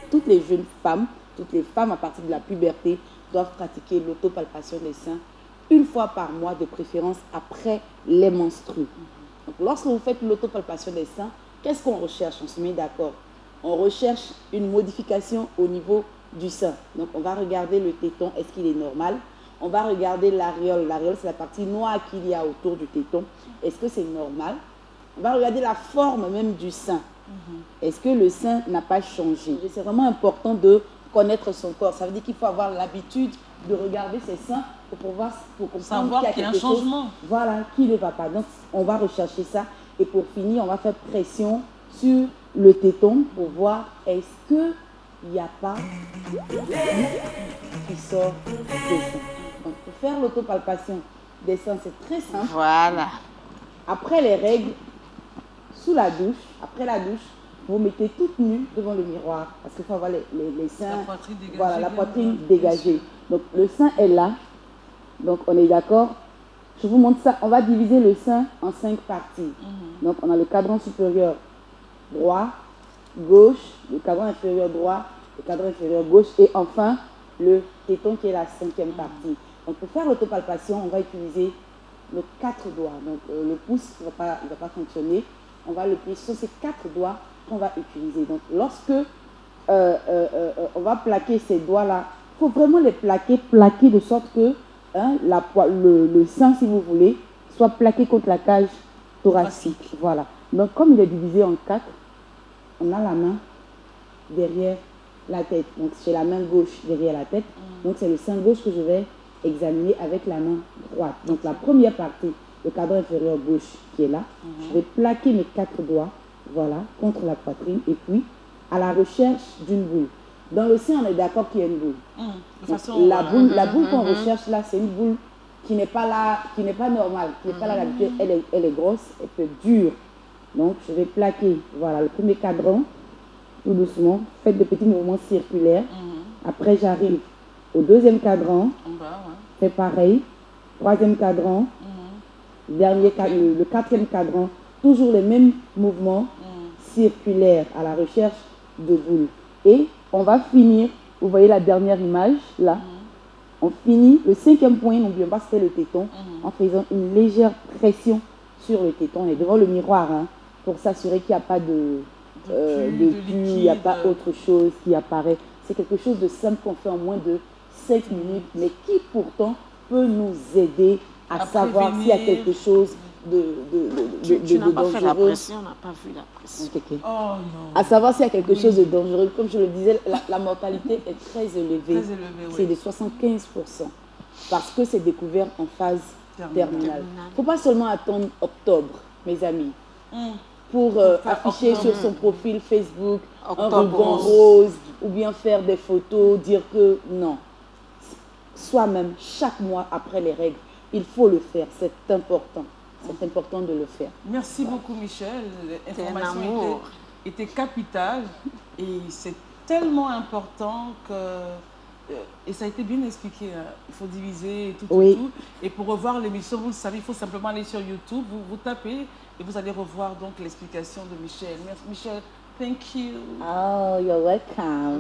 Toutes les jeunes femmes, toutes les femmes à partir de la puberté doivent pratiquer l'autopalpation des seins une fois par mois, de préférence après les menstrues. Donc, lorsque vous faites l'autopalpation des seins, qu'est-ce qu'on recherche? On se met d'accord. On recherche une modification au niveau du sein. Donc, on va regarder le téton, est-ce qu'il est normal? On va regarder l'aréole. L'aréole, c'est la partie noire qu'il y a autour du téton. Est-ce que c'est normal? On va regarder la forme même du sein. Est-ce que le sein n'a pas changé? C'est vraiment important de connaître son corps. Ça veut dire qu'il faut avoir l'habitude de regarder ses seins pour comprendre qu'il y a un changement. Voilà, qui ne va pas. Donc, on va rechercher ça. Et pour finir, on va faire pression sur le téton pour voir est-ce qu'il n'y a pas qui sort des seins. Donc, pour faire l'autopalpation des seins, c'est très simple. Voilà. Après les règles, sous la douche, après la douche, vous mettez toute nue devant le miroir parce qu'il faut avoir les seins, la poitrine dégagée, voilà, la poitrine dégagée. Donc le sein est là, donc on est d'accord. Je vous montre ça, on va diviser le sein en 5 parties. Donc on a le cadran supérieur droit, gauche, le cadran inférieur droit, le cadran inférieur gauche et enfin le téton qui est la 5e partie. Donc pour faire l'autopalpation, on va utiliser nos 4 doigts. Donc le pouce ne va pas fonctionner. On va le plier sur ces 4 doigts qu'on va utiliser. Donc, lorsque on va plaquer ces doigts-là, il faut vraiment les plaquer de sorte que le sein, si vous voulez, soit plaqué contre la cage thoracique. Voilà. Donc, comme il est divisé en 4, on a la main derrière la tête. Donc, j'ai la main gauche derrière la tête. Donc, c'est le sein gauche que je vais examiner avec la main droite. Donc, la première partie, le cadran inférieur gauche qui est là, je vais plaquer mes 4 doigts, voilà, contre la poitrine et puis à la recherche d'une boule. Dans le sein, on est d'accord qu'il y a une boule. Donc, la boule qu'on recherche là, c'est une boule qui n'est pas là, qui n'est pas normale, qui n'est pas là d'habitude. Elle est grosse, elle peut être dure. Donc, je vais plaquer, voilà, le premier cadran, tout doucement. Faites de petits mouvements circulaires. Après, j'arrive au deuxième cadran. Fais pareil. Troisième cadran. Dernier le 4e cadran, toujours les mêmes mouvements circulaires à la recherche de boules. Et on va finir, vous voyez la dernière image là, on finit le 5e point, n'oublions pas c'était le téton, en faisant une légère pression sur le téton. On est devant le miroir pour s'assurer qu'il n'y a pas de pus, il n'y a pas autre chose qui apparaît. C'est quelque chose de simple qu'on fait en moins de 5 minutes, mais qui pourtant peut nous aider à savoir s'il y a quelque chose Tu n'as pas fait la pression, on n'a pas vu la pression. Okay. Oh non. À savoir s'il y a quelque chose de dangereux. Comme je le disais, la mortalité est très élevée. C'est de 75%. Parce que c'est découvert en phase terminale. Il ne faut pas seulement attendre octobre, mes amis, pour afficher sur son profil Facebook un ruban rose ou bien faire des photos, dire que non. Soi-même, chaque mois après les règles, il faut le faire, c'est important. C'est important de le faire. Merci beaucoup, Michel. L'information était capitale et c'est tellement important que... Et ça a été bien expliqué. Il faut diviser tout. Et pour revoir l'émission, vous le savez, il faut simplement aller sur YouTube, vous tapez et vous allez revoir donc l'explication de Michel. Merci, Michel. Thank you. Oh, you're welcome.